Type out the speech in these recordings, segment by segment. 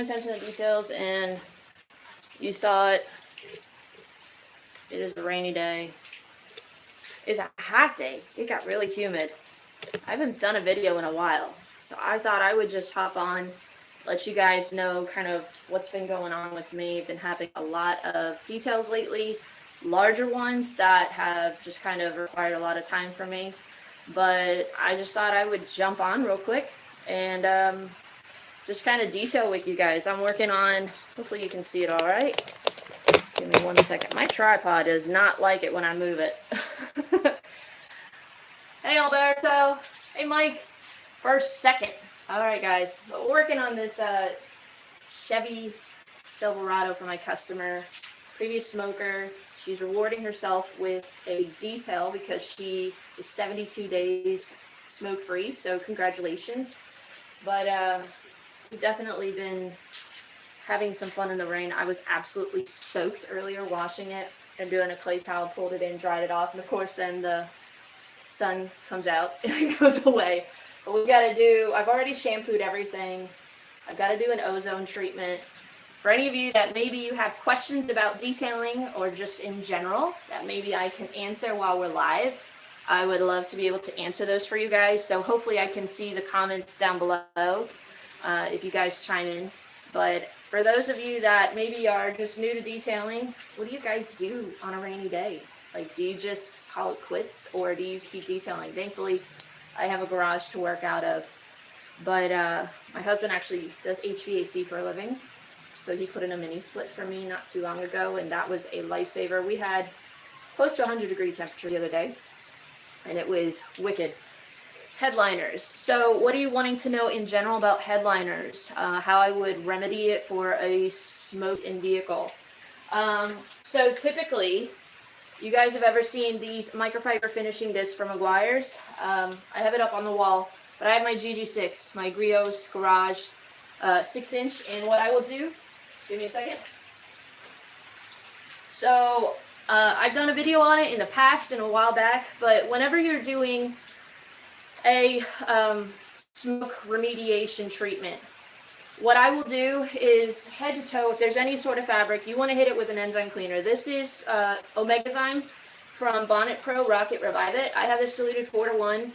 attention to details, and you saw it. It is a rainy day. It's a hot day. It got really humid. I haven't done a video in a while, so I thought I would just hop on, let you guys know kind of what's been going on with me. I've been having a lot of details lately, larger ones that have just kind of required a lot of time for me. But I just thought I would jump on real quick and just kind of detail with you guys. I'm working on, hopefully you can see it all right. Give me 1 second. My tripod does not like it when I move it. Hey, Alberto. Hey, Mike. First, second. All right, guys. We're working on this Chevy Silverado for my customer. Previous smoker. She's rewarding herself with a detail because she is 72 days smoke-free, so congratulations. But we've definitely been having some fun in the rain. I was absolutely soaked earlier washing it and doing a clay towel, pulled it in, dried it off, and of course then the sun comes out and it goes away. But we got to do, I've already shampooed everything. I've got to do an ozone treatment. For any of you that maybe you have questions about detailing or just in general that maybe I can answer while we're live, I would love to be able to answer those for you guys. So hopefully I can see the comments down below if you guys chime in. But for those of you that maybe are just new to detailing, what do you guys do on a rainy day? Like, do you just call it quits or do you keep detailing? Thankfully, I have a garage to work out of. But my husband actually does HVAC for a living. So he put in a mini split for me not too long ago, and that was a lifesaver. We had close to 100-degree temperature the other day, and it was wicked. Headliners. So what are you wanting to know in general about headliners? How I would remedy it for a smoked-in vehicle. So typically, you guys have ever seen these microfiber finishing discs from Meguiar's? I have it up on the wall, but I have my GG6, my Griot's Garage 6-inch, and what I will do, give me a second. So I've done a video on it in the past and a while back, but whenever you're doing a smoke remediation treatment, what I will do is head to toe, if there's any sort of fabric, you want to hit it with an enzyme cleaner. This is Omegazyme from Bonnet Pro Rocket Revive It. I have this diluted 4-to-1,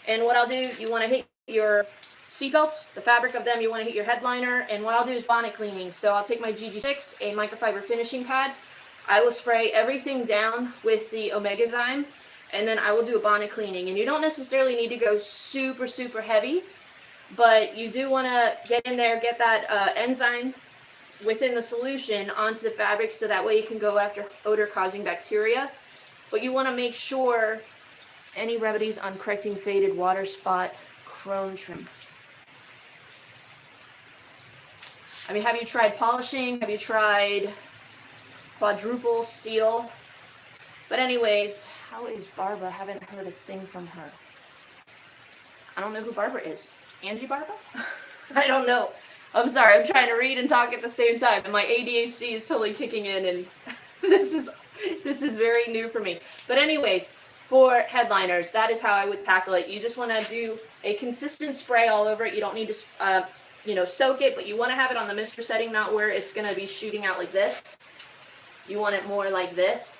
and what I'll do, you want to hit your seatbelts, the fabric of them, you want to hit your headliner, and what I'll do is bonnet cleaning. So I'll take my GG6, a microfiber finishing pad, I will spray everything down with the Omegazyme, and then I will do a bonnet cleaning. And you don't necessarily need to go super, super heavy, but you do want to get in there, get that enzyme within the solution onto the fabric so that way you can go after odor-causing bacteria. But you want to make sure any remedies on correcting faded water spot chrome trim. I mean, have you tried polishing? Have you tried quadruple steel? But anyways, how is Barbara? I haven't heard a thing from her. I don't know who Barbara is. Angie Barbara? I don't know. I'm sorry. I'm trying to read and talk at the same time, and my ADHD is totally kicking in, and this is very new for me. But anyways, for headliners, that is how I would tackle it. You just want to do a consistent spray all over it. You don't need to, soak it, but you want to have it on the mister setting, not where it's going to be shooting out like this. You want it more like this.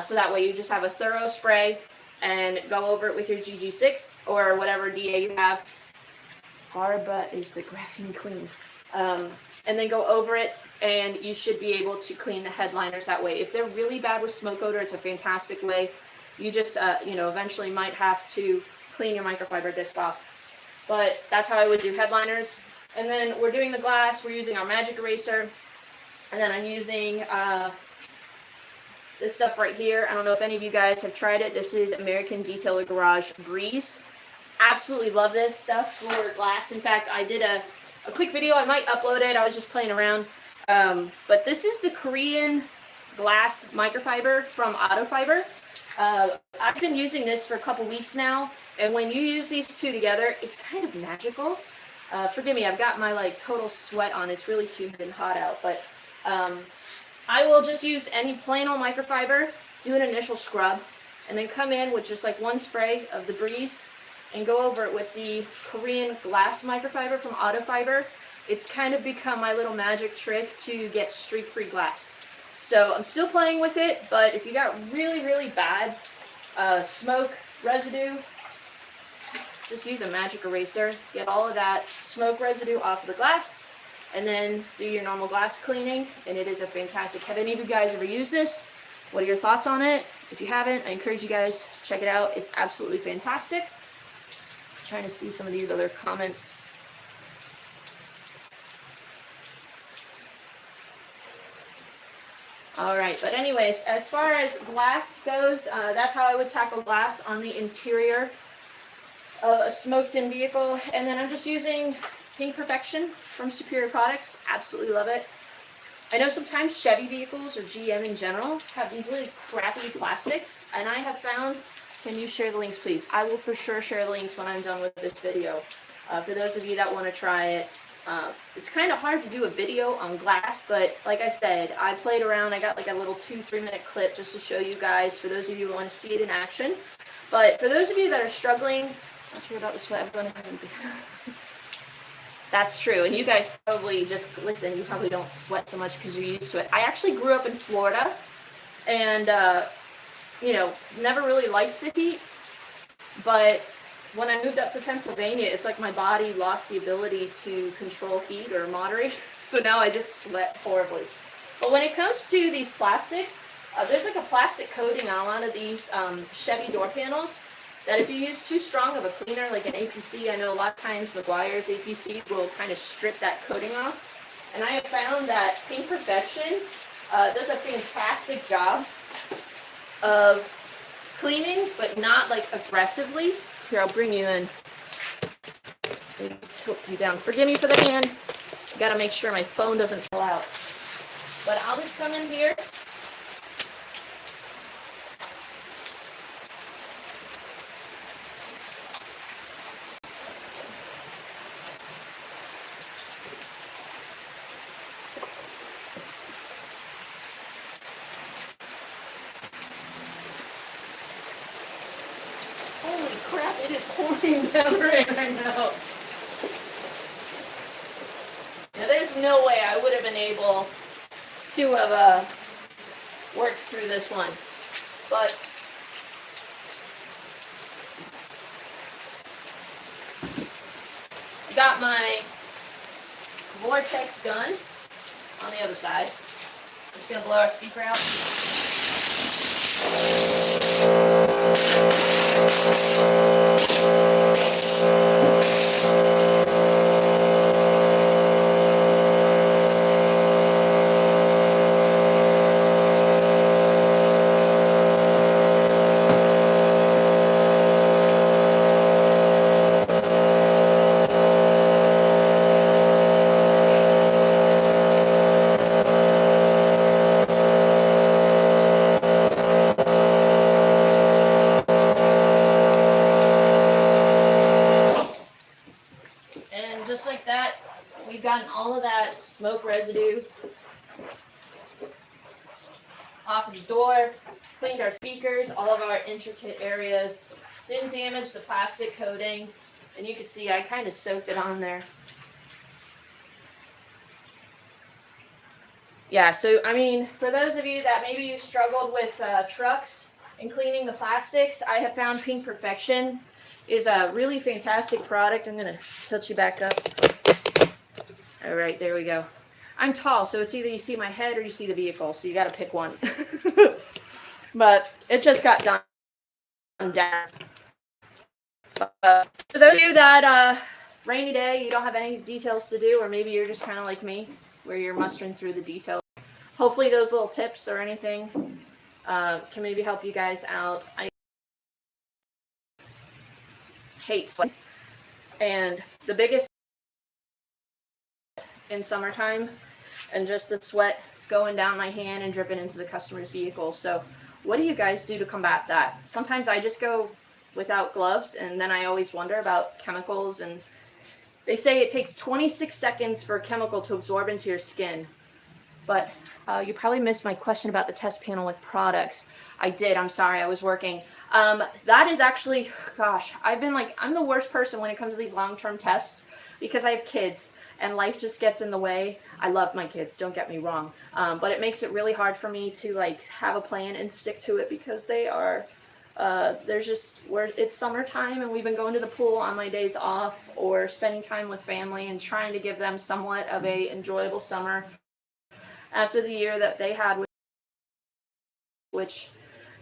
So that way you just have a thorough spray and go over it with your GG6 or whatever DA you have. Barbara is the graphene queen. And then go over it, and you should be able to clean the headliners that way. If they're really bad with smoke odor, it's a fantastic way. You just, eventually might have to clean your microfiber disc off. But that's how I would do headliners. And then we're doing the glass. We're using our magic eraser. And then I'm using this stuff right here. I don't know if any of you guys have tried it. This is American Detailer Garage Breeze. Absolutely love this stuff for glass. In fact, I did a quick video. I might upload it. I was just playing around. But this is the Korean glass microfiber from Autofiber. I've been using this for a couple weeks now. And when you use these two together, it's kind of magical. Forgive me, I've got my total sweat on. It's really humid and hot out. But I will just use any plain old microfiber, do an initial scrub, and then come in with just one spray of the Breeze and go over it with the Korean glass microfiber from Autofiber. it's kind of become my little magic trick to get streak-free glass. So I'm still playing with it, but if you got really, really bad smoke residue, just use a magic eraser, get all of that smoke residue off of the glass, and then do your normal glass cleaning, and it is a fantastic. Have any of you guys ever used this? What are your thoughts on it? If you haven't, I encourage you guys, check it out. It's absolutely fantastic. I'm trying to see some of these other comments. All right, but anyways, as far as glass goes, that's how I would tackle glass on the interior of a smoked-in vehicle. And then I'm just using Pink Perfection from Superior Products. Absolutely love it. I know sometimes Chevy vehicles or GM in general have these really crappy plastics, and I have found, can you share the links please? I will for sure share the links when I'm done with this video. For those of you that want to try it, it's kind of hard to do a video on glass, but like I said, I played around. I got like a little 2-3 minute clip just to show you guys, for those of you who want to see it in action. But for those of you that are struggling, not sure about the sweat, I'm going to That's true, and you guys probably just, listen, you probably don't sweat so much because you're used to it. I actually grew up in Florida, and, you know, never really liked the heat, but when I moved up to Pennsylvania, it's like my body lost the ability to control heat or moderate, so now I just sweat horribly. But when it comes to these plastics, there's like a plastic coating on a lot of these Chevy door panels that if you use too strong of a cleaner, like an APC, I know a lot of times McGuire's APC will kind of strip that coating off. And I have found that Pink Perfection does a fantastic job of cleaning, but not like aggressively. Here, I'll bring you in. Maybe tilt you down. Forgive me for the hand. Gotta make sure my phone doesn't fall out. But I'll just come in here. Holy crap, it is pouring down rain right now. Now there's no way I would have been able to have worked through this one. But I got my Vortex gun on the other side. I'm just going to blow our speaker out. Just like that, we've gotten all of that smoke residue off of the door, cleaned our speakers, all of our intricate areas, didn't damage the plastic coating, and you can see I kind of soaked it on there. Yeah, so I mean, for those of you that maybe you struggled with trucks and cleaning the plastics, I have found Pink Perfection is a really fantastic product. I'm going to tilt you back up. All right, there we go. I'm tall, so it's either you see my head or you see the vehicle, so you got to pick one. But it just got done down. For those of you that rainy day, you don't have any details to do, or maybe you're just kind of like me, where you're mustering through the details. Hopefully those little tips or anything can maybe help you guys out. I hate sweat, and the biggest in summertime, and just the sweat going down my hand and dripping into the customer's vehicle. So what do you guys do to combat that? Sometimes I just go without gloves, and then I always wonder about chemicals, and they say it takes 26 seconds for a chemical to absorb into your skin. But you probably missed my question about the test panel with products. I did. I'm sorry. I was working. That is actually, gosh, I'm the worst person when it comes to these long-term tests because I have kids. and life just gets in the way. I love my kids, don't get me wrong, but it makes it really hard for me to like have a plan and stick to it because they are it's summertime and we've been going to the pool on my days off or spending time with family and trying to give them somewhat of a enjoyable summer after the year that they had, which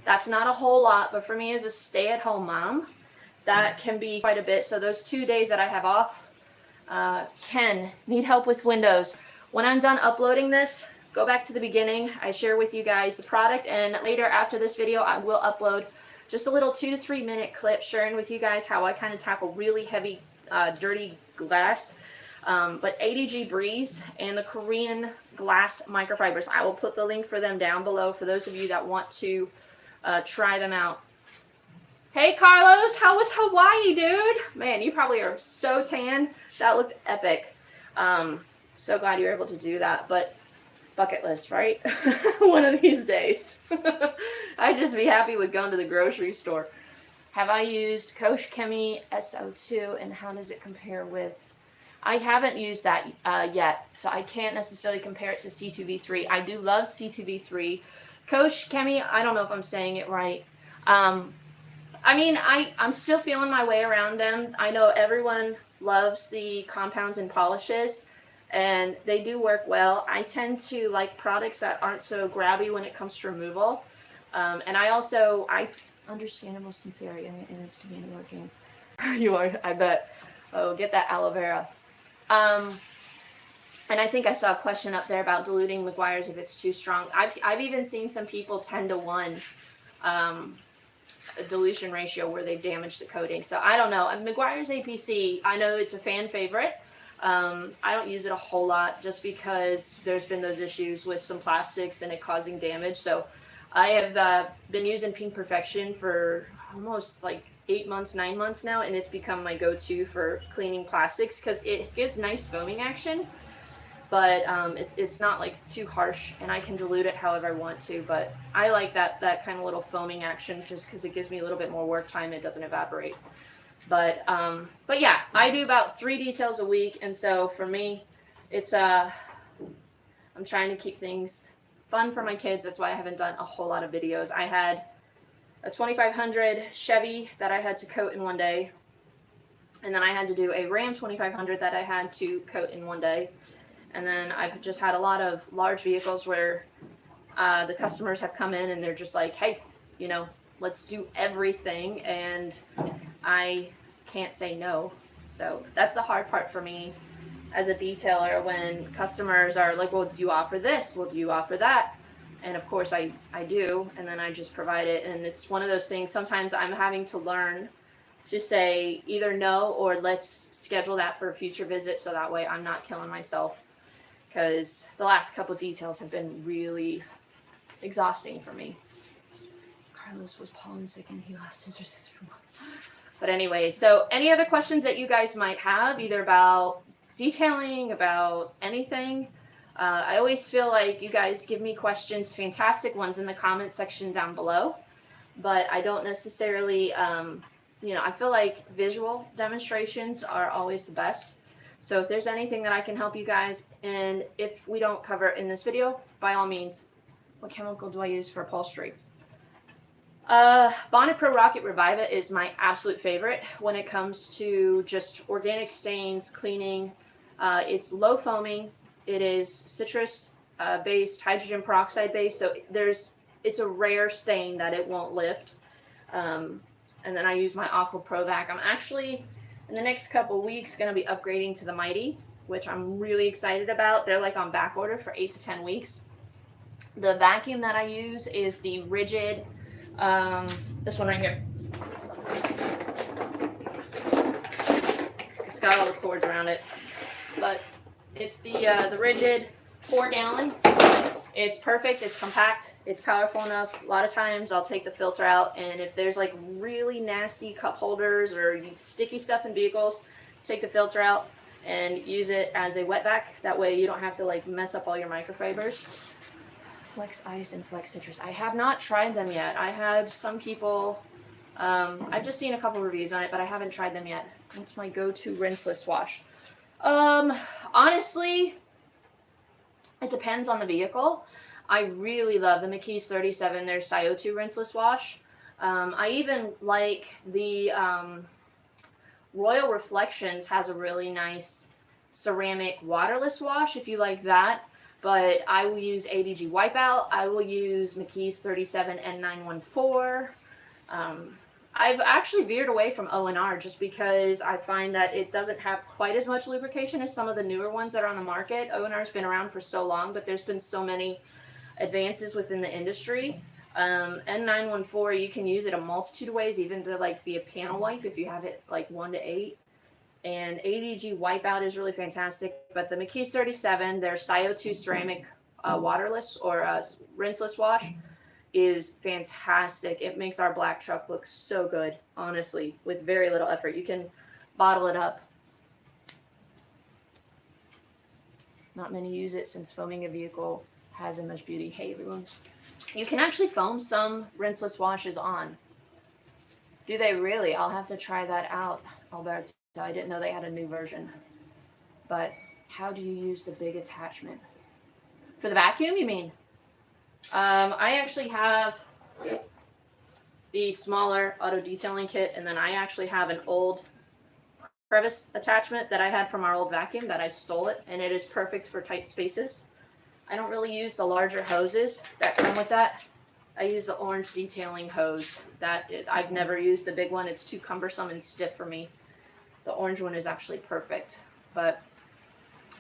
that's not a whole lot, but for me as a stay-at-home mom, that can be quite a bit. So those 2 days that I have off, Ken, need help with Windows. When I'm done uploading this, go back to the beginning. I share with you guys the product, and later after this video, I will upload just a little 2 to 3 minute clip sharing with you guys how I kind of tackle really heavy, dirty glass. But ADG Breeze and the Korean glass microfibers, I will put the link for them down below for those of you that want to try them out. Hey Carlos, how was Hawaii, dude? Man, you probably are so tan. That looked epic. So glad you were able to do that, but bucket list, right? One of these days. I'd just be happy with going to the grocery store. Have I used Kosh Chemi SO2 and how does it compare with... I haven't used that yet, so I can't necessarily compare it to C2V3. I do love C2V3. Kosh Chemi, I don't know if I'm saying it right. I mean, I'm still feeling my way around them. I know everyone loves the compounds and polishes, and they do work well. I tend to like products that aren't so grabby when it comes to removal. And I understandable sincerity, and it's to be working. You are, I bet. Oh, get that aloe vera. And I think I saw a question up there about diluting McGuire's if it's too strong. I've even seen some people 10 to 1 dilution ratio where they've damaged the coating. So I don't know. McGuire's APC, I know it's a fan favorite. I don't use it a whole lot just because there's been those issues with some plastics and it causing damage. So I have been using Pink Perfection for almost like 8 months, 9 months now, and it's become my go-to for cleaning plastics because it gives nice foaming action, but it's not like too harsh, and I can dilute it however I want to. But I like that kind of little foaming action just because it gives me a little bit more work time. It doesn't evaporate. But yeah, I do about 3 details a week, and so for me, it's I'm trying to keep things fun for my kids. That's why I haven't done a whole lot of videos. I had a 2500 Chevy that I had to coat in 1 day, and then I had to do a Ram 2500 that I had to coat in 1 day, and then I've just had a lot of large vehicles where the customers have come in and they're just like, hey, you know, let's do everything, and I can't say no. So that's the hard part for me as a detailer, when customers are like, well, do you offer this? Well, do you offer that? And of course I do, and then I just provide it. And it's one of those things, sometimes I'm having to learn to say either no or let's schedule that for a future visit, so that way I'm not killing myself, because the last couple details have been really exhausting for me. Carlos was pollen sick and he lost his resistance. But anyway, so any other questions that you guys might have, either about detailing, about anything, I always feel like you guys give me questions, fantastic ones, in the comment section down below, but I don't necessarily, you know, I feel like visual demonstrations are always the best. So if there's anything that I can help you guys, and if we don't cover it in this video, by all means. What chemical do I use for upholstery? Bonnet Pro Rocket Revive It is my absolute favorite when it comes to just organic stains, cleaning. It's low foaming. It is citrus based, hydrogen peroxide based, so it's a rare stain that it won't lift. And then I use my Aqua Pro Vac. I'm actually, in the next couple weeks, going to be upgrading to the Mighty, which I'm really excited about. They're like on back order for 8 to 10 weeks. The vacuum that I use is the Rigid, this one right here. It's got all the cords around it, but it's the Rigid 4-gallon. It's perfect, it's compact, it's powerful enough. A lot of times I'll take the filter out, and if there's like really nasty cup holders or sticky stuff in vehicles, take the filter out and use it as a wet vac. That way you don't have to like mess up all your microfibers. Flex Ice and Flex Citrus. I have not tried them yet. I had some people, I've just seen a couple reviews on it, but I haven't tried them yet. What's my go-to rinseless wash? Um, Honestly, it depends on the vehicle. I really love the McKee's 37, their CO2 rinseless wash. I even like the Royal Reflections has a really nice ceramic waterless wash if you like that. But I will use ADG Wipeout. I will use McKee's 37 N914. Um, I've actually veered away from ONR just because I find that it doesn't have quite as much lubrication as some of the newer ones that are on the market. ONR's been around for so long, but there's been so many advances within the industry. N914, you can use it a multitude of ways, even to like be a panel wipe if you have it like 1 to 8. And ADG Wipeout is really fantastic. But the McKee's 37, their CO2 ceramic waterless or rinseless wash is fantastic. It makes our black truck look so good, honestly, with very little effort. You can bottle it up. Not many use it since foaming a vehicle has as much beauty. Hey, everyone. You can actually foam some rinseless washes on. Do they really? I'll have to try that out, Alberto. I didn't know they had a new version. But how do you use the big attachment? For the vacuum, you mean? I actually have the smaller auto detailing kit, and then I actually have an old crevice attachment that I had from our old vacuum that I stole it, and it is perfect for tight spaces. I don't really use the larger hoses that come with that. I use the orange detailing hose. I've never used the big one. It's too cumbersome and stiff for me. The orange one is actually perfect. But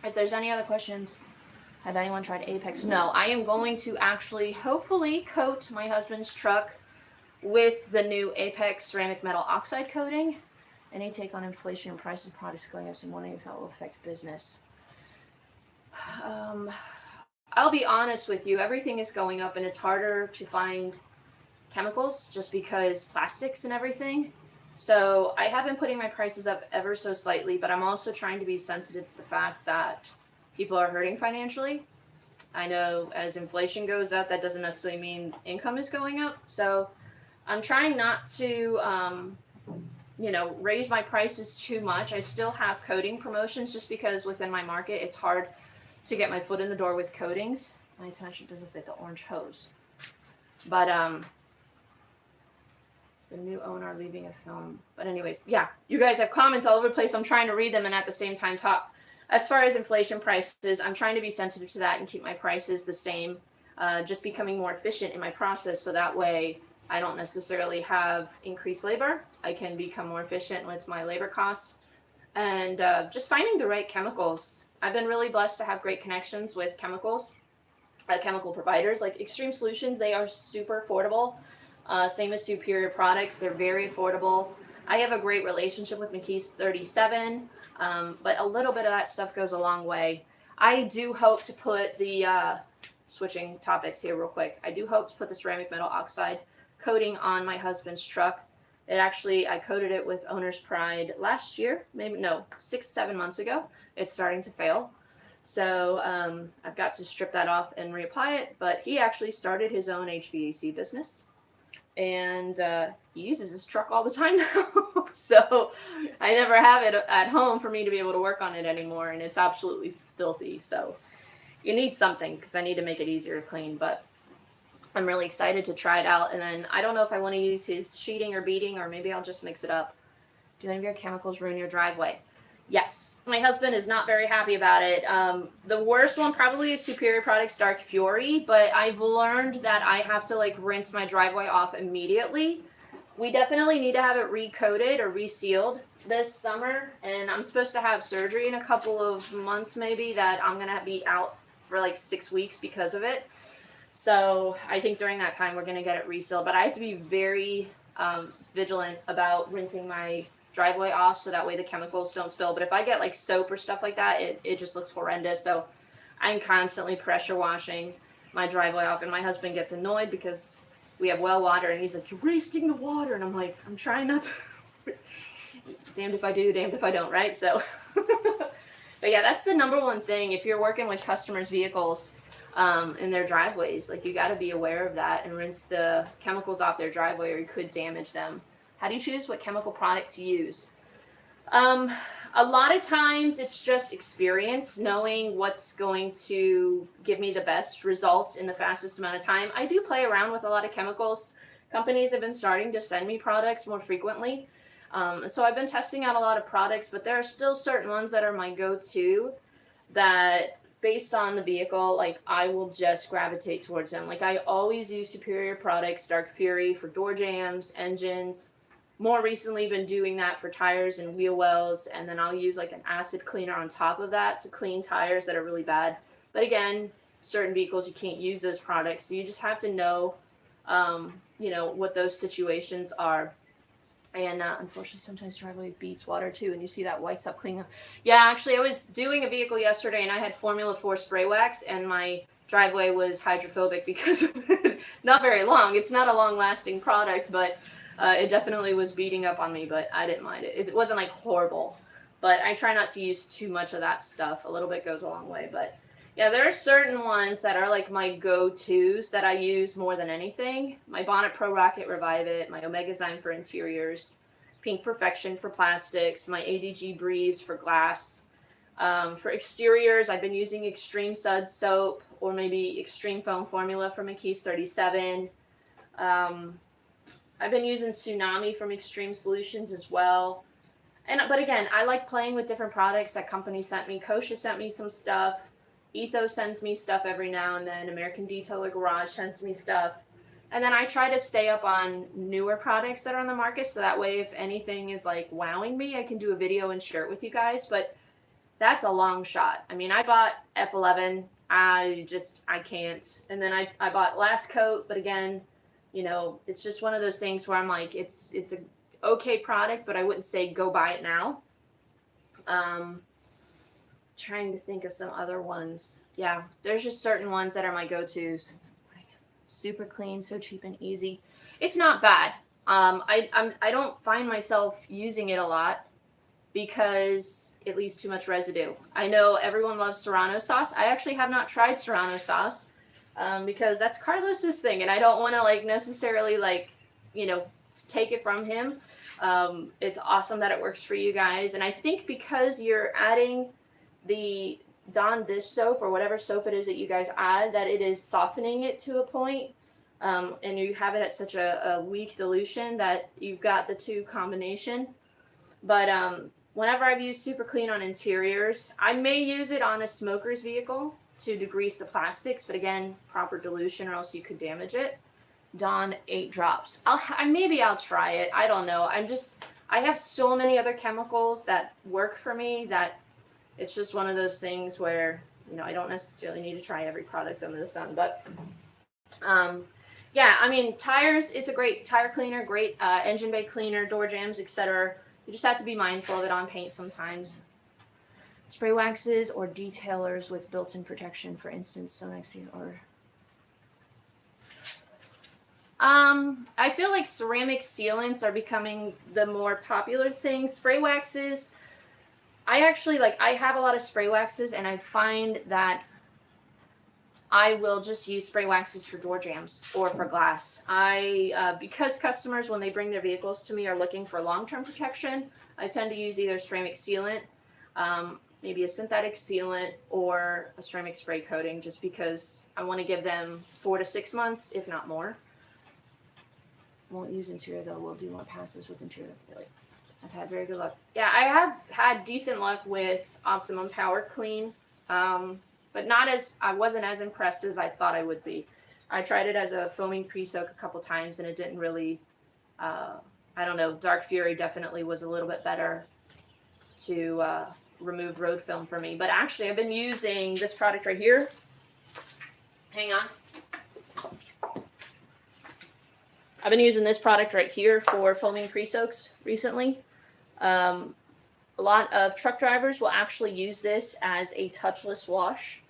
if there's any other questions, have anyone tried Apex? No, I am going to actually hopefully coat my husband's truck with the new Apex ceramic metal oxide coating. Any take on inflation and prices of products going up? I'm wondering if that will affect business. I'll be honest with you, everything is going up and it's harder to find chemicals just because plastics and everything. So I have been putting my prices up ever so slightly, but I'm also trying to be sensitive to the fact that people are hurting financially. I know as inflation goes up, that doesn't necessarily mean income is going up. So I'm trying not to, raise my prices too much. I still have coating promotions just because within my market, it's hard to get my foot in the door with coatings. My attention doesn't fit the orange hose. But the new owner leaving a film. But anyways, yeah, you guys have comments all over the place. I'm trying to read them and at the same time talk. As far as inflation prices, I'm trying to be sensitive to that and keep my prices the same. Just becoming more efficient in my process so that way I don't necessarily have increased labor. I can become more efficient with my labor costs. And just finding the right chemicals. I've been really blessed to have great connections with chemical providers like Extreme Solutions. They are super affordable. Same as Superior Products. They're very affordable. I have a great relationship with McKee's 37, but a little bit of that stuff goes a long way. I do hope to put the, switching topics here real quick, I do hope to put the ceramic metal oxide coating on my husband's truck. I coated it with Owner's Pride last year, 6-7 months ago. It's starting to fail. So I've got to strip that off and reapply it, but he actually started his own HVAC business. And he uses his truck all the time now. So I never have it at home for me to be able to work on it anymore, and it's absolutely filthy. So you need something because I need to make it easier to clean, but I'm really excited to try it out. And then I don't know if I want to use his sheeting or beading, or maybe I'll just mix it up. Do any of your chemicals ruin your driveway? Yes, my husband is not very happy about it. The worst one probably is Superior Products Dark Fury, but I've learned that I have to rinse my driveway off immediately. We definitely need to have it recoated or resealed this summer, and I'm supposed to have surgery in a couple of months maybe that I'm going to be out for 6 weeks because of it. So I think during that time we're going to get it resealed, but I have to be very vigilant about rinsing my driveway off so that way the chemicals don't spill. But if I get soap or stuff like that, it just looks horrendous. So I'm constantly pressure washing my driveway off, and my husband gets annoyed because we have well water and he's like, "You're wasting the water," and I'm like, "I'm trying not to." Damned if I do, damned if I don't, right? So but yeah, that's the number one thing if you're working with customers' vehicles in their driveways. You got to be aware of that and rinse the chemicals off their driveway or you could damage them. How do you choose what chemical product to use? A lot of times it's just experience, knowing what's going to give me the best results in the fastest amount of time. I do play around with a lot of chemicals. Companies have been starting to send me products more frequently. So I've been testing out a lot of products, but there are still certain ones that are my go-to that based on the vehicle, like I will just gravitate towards them. Like I always use Superior products, Dark Fury for door jams, engines. More recently been doing that for tires and wheel wells, and then I'll use like an acid cleaner on top of that to clean tires that are really bad. But again, certain vehicles you can't use those products, so you just have to know, what those situations are. And unfortunately, sometimes driveway beats water too, and you see that white stuff cleaning up. Yeah, actually, I was doing a vehicle yesterday, and I had Formula 4 spray wax, and my driveway was hydrophobic because of it. Not very long. It's not a long-lasting product, but it definitely was beating up on me, but I didn't mind it. It wasn't like horrible, but I try not to use too much of that stuff. A little bit goes a long way, but yeah, there are certain ones that are like my go-tos that I use more than anything. My Bonnet Pro Rocket Revive It, my Omega Zyme for interiors, Pink Perfection for plastics, my ADG Breeze for glass. For exteriors, I've been using Extreme Suds soap or maybe Extreme Foam Formula from McKee's 37. I've been using Tsunami from Extreme Solutions as well. But again, I like playing with different products that companies sent me. Kosha sent me some stuff. Ethos sends me stuff every now and then. American Detailer Garage sends me stuff. And then I try to stay up on newer products that are on the market, so that way if anything is like wowing me, I can do a video and share it with you guys. But that's a long shot. I mean, I bought F11. I can't. And then I bought Last Coat, but again, it's just one of those things where I'm like, it's a okay product, but I wouldn't say go buy it now. Trying to think of some other ones. Yeah, there's just certain ones that are my go-tos. Super clean, so cheap and easy. It's not bad. I don't find myself using it a lot because it leaves too much residue. I know everyone loves Serrano sauce. I actually have not tried Serrano sauce because that's Carlos's thing, and I don't want to necessarily take it from him. It's awesome that it works for you guys, and I think because you're adding the Dawn dish soap or whatever soap it is that you guys add, that it is softening it to a point, and you have it at such a weak dilution that you've got the two combination. But whenever I've used Super Clean on interiors, I may use it on a smoker's vehicle to degrease the plastics, but again, proper dilution or else you could damage it. Dawn 8 drops. Maybe I'll try it. I don't know. I have so many other chemicals that work for me that it's just one of those things where, I don't necessarily need to try every product under the sun. But, yeah, I mean, tires, it's a great tire cleaner, great engine bay cleaner, door jams, etc. You just have to be mindful of it on paint sometimes. Spray waxes or detailers with built-in protection, for instance, Stone XP or... I feel like ceramic sealants are becoming the more popular thing. Spray waxes... I have a lot of spray waxes, and I find that I will just use spray waxes for door jams or for glass. Because customers, when they bring their vehicles to me, are looking for long-term protection, I tend to use either ceramic sealant, maybe a synthetic sealant, or a ceramic spray coating, just because I want to give them 4 to 6 months, if not more. Won't use interior, though. We'll do more passes with interior. Really. I've had very good luck. Yeah, I have had decent luck with Optimum Power Clean, but I wasn't as impressed as I thought I would be. I tried it as a foaming pre-soak a couple times, and it didn't really, I don't know, Dark Fury definitely was a little bit better to remove road film for me. But actually, I've been using this product right here. Hang on. I've been using this product right here for foaming pre-soaks recently. A lot of truck drivers will actually use this as a touchless wash.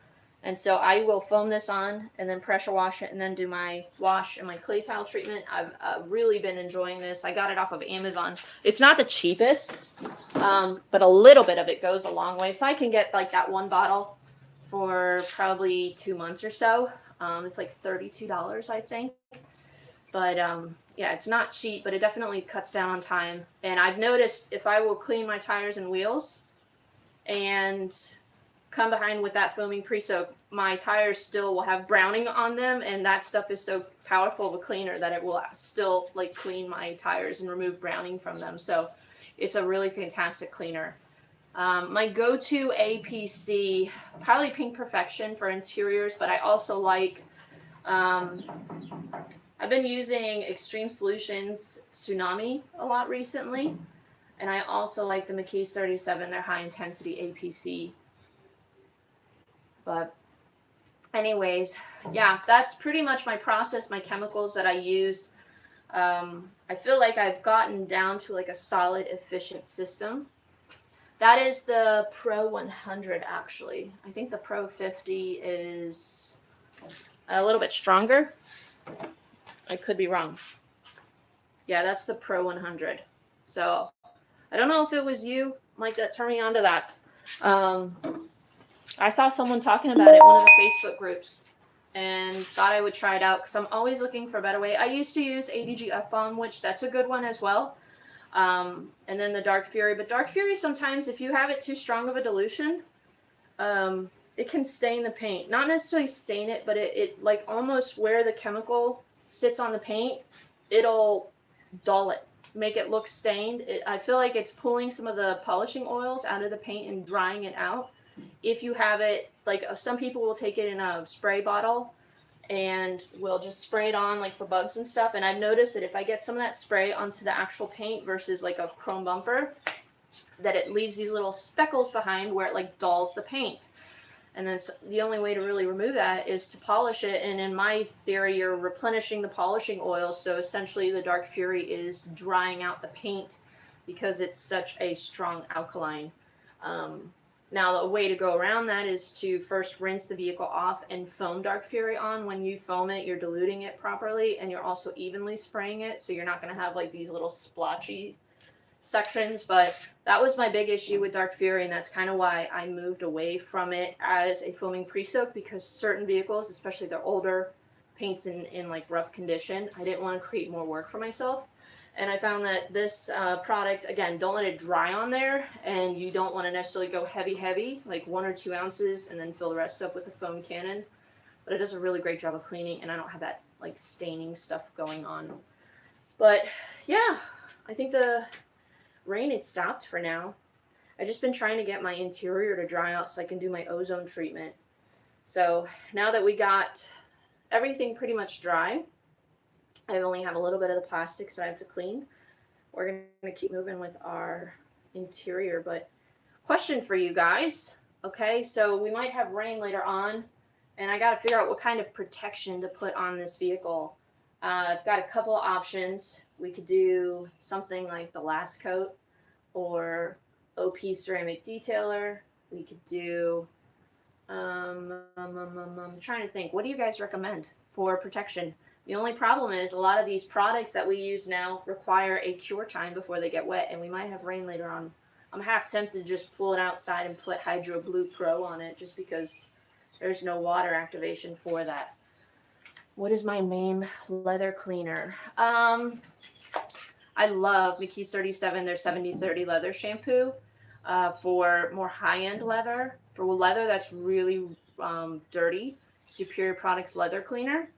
And so I will foam this on and then pressure wash it and then do my wash and my clay tile treatment. I've really been enjoying this. I got it off of Amazon. It's not the cheapest, but a little bit of it goes a long way. So I can get like that one bottle for probably 2 months or so. It's like $32, I think. But yeah, it's not cheap, but it definitely cuts down on time. And I've noticed if I will clean my tires and wheels, and come behind with that foaming pre-soak, my tires still will have browning on them, and that stuff is so powerful of a cleaner that it will still like clean my tires and remove browning from them. So it's a really fantastic cleaner. My go-to APC, probably Pink Perfection for interiors, but I also like, I've been using Extreme Solutions Tsunami a lot recently, and I also like the McKees 37, their high intensity APC. But anyways, yeah, that's pretty much my process, my chemicals that I use. I feel like I've gotten down to like a solid, efficient system. That is the Pro 100, actually. I think the Pro 50 is a little bit stronger. I could be wrong. Yeah, that's the Pro 100. So I don't know if it was you, Mike, that turned me on to that. I saw someone talking about it in one of the Facebook groups and thought I would try it out because I'm always looking for a better way. I used to use ADG F-Bomb, which that's a good one as well. And then the Dark Fury. But Dark Fury, sometimes if you have it too strong of a dilution, it can stain the paint. Not necessarily stain it, but it like almost where the chemical sits on the paint, it'll dull it, make it look stained. I feel like it's pulling some of the polishing oils out of the paint and drying it out. If you have it, like some people will take it in a spray bottle and will just spray it on like for bugs and stuff. And I've noticed that if I get some of that spray onto the actual paint versus like a chrome bumper, that it leaves these little speckles behind where it like dulls the paint. And then the only way to really remove that is to polish it. And in my theory, you're replenishing the polishing oil. So essentially the Dark Fury is drying out the paint because it's such a strong alkaline. Now, the way to go around that is to first rinse the vehicle off and foam Dark Fury on. When you foam it, you're diluting it properly, and you're also evenly spraying it, so you're not going to have like these little splotchy sections. But that was my big issue with Dark Fury, and that's kind of why I moved away from it as a foaming pre-soak, because certain vehicles, especially their older paints in like rough condition, I didn't want to create more work for myself. And I found that this product, again, don't let it dry on there, and you don't want to necessarily go heavy, like 1 or 2 ounces, and then fill the rest up with the foam cannon. But it does a really great job of cleaning, and I don't have that like staining stuff going on. But yeah, I think the rain is stopped for now. I've just been trying to get my interior to dry out so I can do my ozone treatment. So now that we got everything pretty much dry, I only have a little bit of the plastics that I have to clean. We're going to keep moving with our interior. But question for you guys. Okay, so we might have rain later on, and I got to figure out what kind of protection to put on this vehicle. I've got a couple of options. We could do something like the last coat or OP ceramic detailer. We could do, I'm trying to think, what do you guys recommend for protection? The only problem is a lot of these products that we use now require a cure time before they get wet, and we might have rain later on. I'm half tempted to just pull it outside and put Hydro Blue Pro on it just because there's no water activation for that. What is my main leather cleaner? I love McKees 37, their 70/30 leather shampoo for more high-end leather. For leather that's really dirty, Superior Products leather cleaner.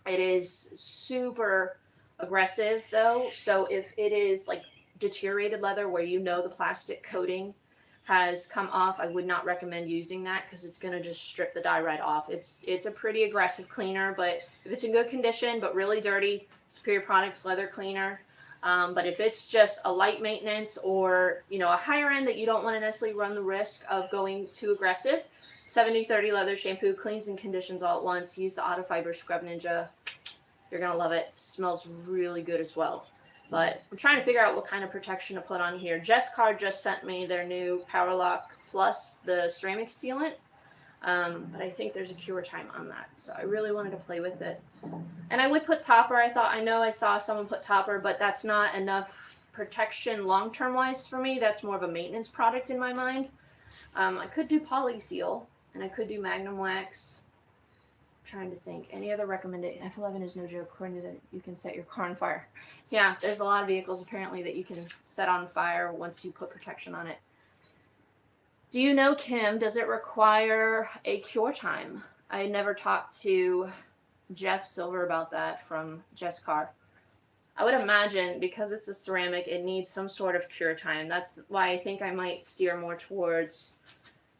It is super aggressive though, so if it is like deteriorated leather where you know the plastic coating has come off, I would not recommend using that because it's going to just strip the dye right off. It's a pretty aggressive cleaner, but if it's in good condition but really dirty, Superior Products leather cleaner. But if it's just a light maintenance or a higher end that you don't want to necessarily run the risk of going too aggressive, 70/30 leather shampoo cleans and conditions all at once. Use the Auto Fiber Scrub Ninja. You're going to love it. Smells really good as well. But I'm trying to figure out what kind of protection to put on here. Jess Carr just sent me their new Power Lock Plus, the ceramic sealant. But I think there's a cure time on that. So I really wanted to play with it. And I would put Topper. I know I saw someone put Topper, but that's not enough protection long-term wise for me. That's more of a maintenance product in my mind. I could do Polyseal. And I could do Magnum Wax. I'm trying to think. Any other recommendation? F11 is no joke. According to that, you can set your car on fire. Yeah, there's a lot of vehicles apparently that you can set on fire once you put protection on it. Do you know, Kim, does it require a cure time? I never talked to Jeff Silver about that from Jess Carr. I would imagine because it's a ceramic, it needs some sort of cure time. That's why I think I might steer more towards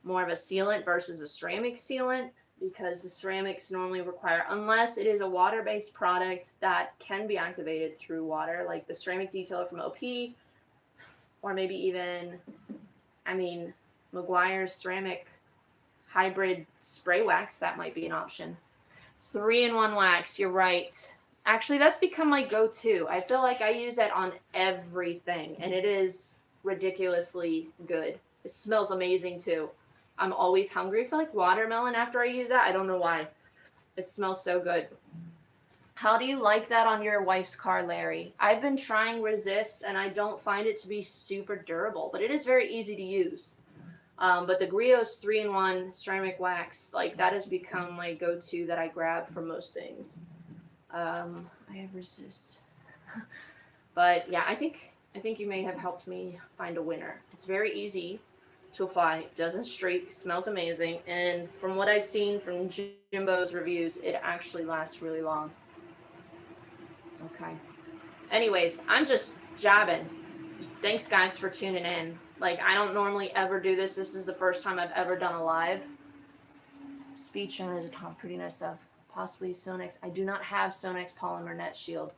more of a sealant versus a ceramic sealant, because the ceramics normally require, unless it is a water-based product that can be activated through water, like the ceramic detailer from OP, or maybe even, I mean, Meguiar's ceramic hybrid spray wax, that might be an option. 3-in-1 wax, you're right. Actually, that's become my go-to. I feel like I use that on everything, and it is ridiculously good. It smells amazing too. I'm always hungry for like watermelon after I use that. I don't know why. It smells so good. How do you like that on your wife's car, Larry? I've been trying Resist, and I don't find it to be super durable, but it is very easy to use. But the Griot's 3-in-1 ceramic wax, like that has become my go-to that I grab for most things. I have Resist. But yeah, I think you may have helped me find a winner. It's very easy to apply, doesn't streak, smells amazing, and from what I've seen from Jimbo's reviews, it actually lasts really long. Okay. Anyways, I'm just jabbing. Thanks guys for tuning in. Like, I don't normally ever do this. This is the first time I've ever done a live. Speed shown is a top pretty nice stuff. Possibly Sonex. I do not have Sonex polymer net shield,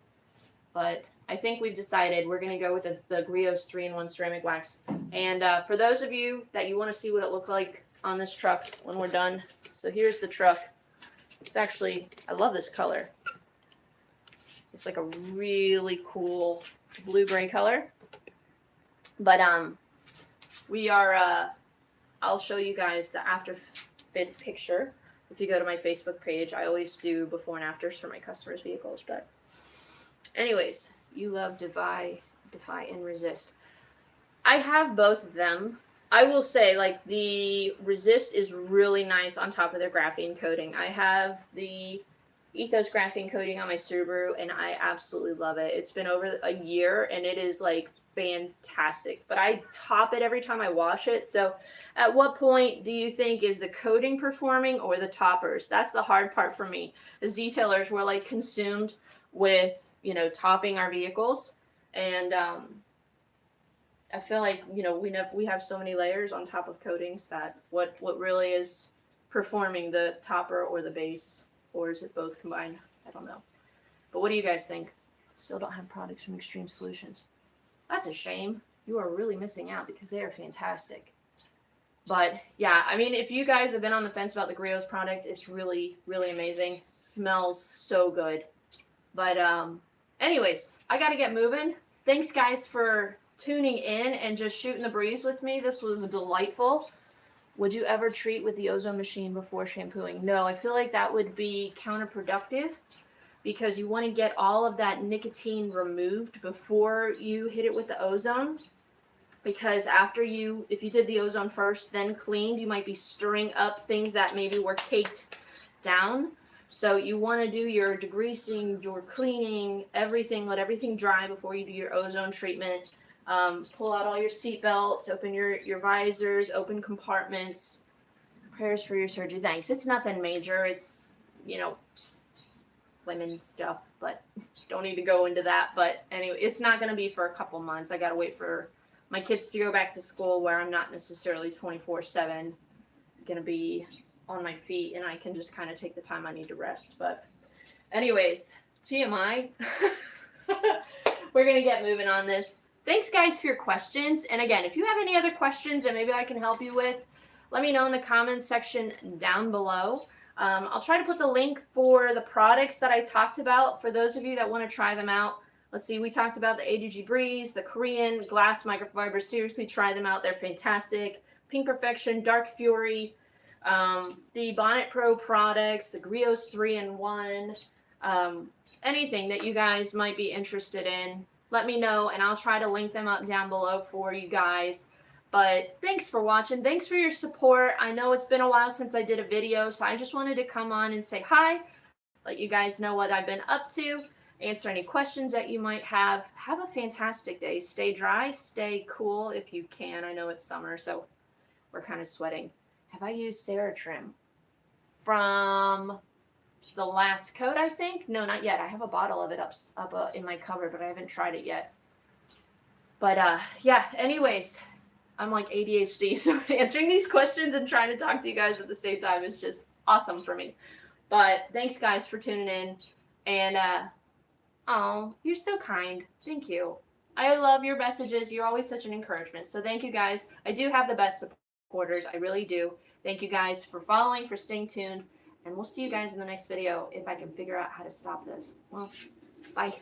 but I think we've decided we're going to go with the Griot's 3-in-1 ceramic wax. And for those of you that you want to see what it looked like on this truck when we're done, so here's the truck. It's actually, I love this color. It's like a really cool blue-gray color. But we are, I'll show you guys the after fit picture. If you go to my Facebook page, I always do before and afters for my customers' vehicles. But anyways, you love Defy and Resist. I have both of them. I will say, like, the Resist is really nice on top of their graphene coating. I have the Ethos graphene coating on my Subaru, and I absolutely love it. It's been over a year, and it is, like, fantastic. But I top it every time I wash it. So at what point do you think is the coating performing or the toppers? That's the hard part for me. As detailers, we're, like, consumed with, you know, topping our vehicles. And I feel like, you know, we have so many layers on top of coatings that what really is performing, the topper or the base, or is it both combined? I don't know. But what do you guys think? Still don't have products from Extreme Solutions. That's a shame. You are really missing out because they are fantastic. But yeah, I mean, if you guys have been on the fence about the Griot's product, it's really, really amazing. Smells so good. But anyways, I got to get moving. Thanks, guys, for tuning in and just shooting the breeze with me. This was delightful. Would you ever treat with the Ozone Machine before shampooing? No, I feel like that would be counterproductive because you want to get all of that nicotine removed before you hit it with the ozone. Because after if you did the ozone first, then cleaned, you might be stirring up things that maybe were caked down. So you want to do your degreasing, your cleaning, everything, let everything dry before you do your ozone treatment. Pull out all your seat belts, open your visors, open compartments. Prayers for your surgery. Thanks. It's nothing major. It's, you know, women stuff, but don't need to go into that. But anyway, it's not going to be for a couple months. I got to wait for my kids to go back to school where I'm not necessarily 24/7 going to be on my feet, and I can just kind of take the time I need to rest. But anyways, TMI. We're going to get moving on this. Thanks, guys, for your questions. And again, if you have any other questions that maybe I can help you with, let me know in the comments section down below. I'll try to put the link for the products that I talked about for those of you that want to try them out. Let's see, we talked about the ADG Breeze, the Korean glass microfiber. Seriously, try them out. They're fantastic. Pink Perfection, Dark Fury, the Bonnet Pro products, the Griot's 3-in-1, anything that you guys might be interested in. Let me know, and I'll try to link them up down below for you guys. But thanks for watching. Thanks for your support. I know it's been a while since I did a video, so I just wanted to come on and say hi, let you guys know what I've been up to, answer any questions that you might have. Have a fantastic day. Stay dry, stay cool if you can. I know it's summer, so we're kind of sweating. Have I used Ceratrim? From the last coat, I think? No, not yet. I have a bottle of it up in my cupboard, but I haven't tried it yet. But yeah, anyways, I'm like ADHD, so answering these questions and trying to talk to you guys at the same time is just awesome for me. But thanks, guys, for tuning in. And, oh, you're so kind. Thank you. I love your messages. You're always such an encouragement. So thank you, guys. I do have the best supporters. I really do. Thank you, guys, for following, for staying tuned. And we'll see you guys in the next video if I can figure out how to stop this. Well, bye.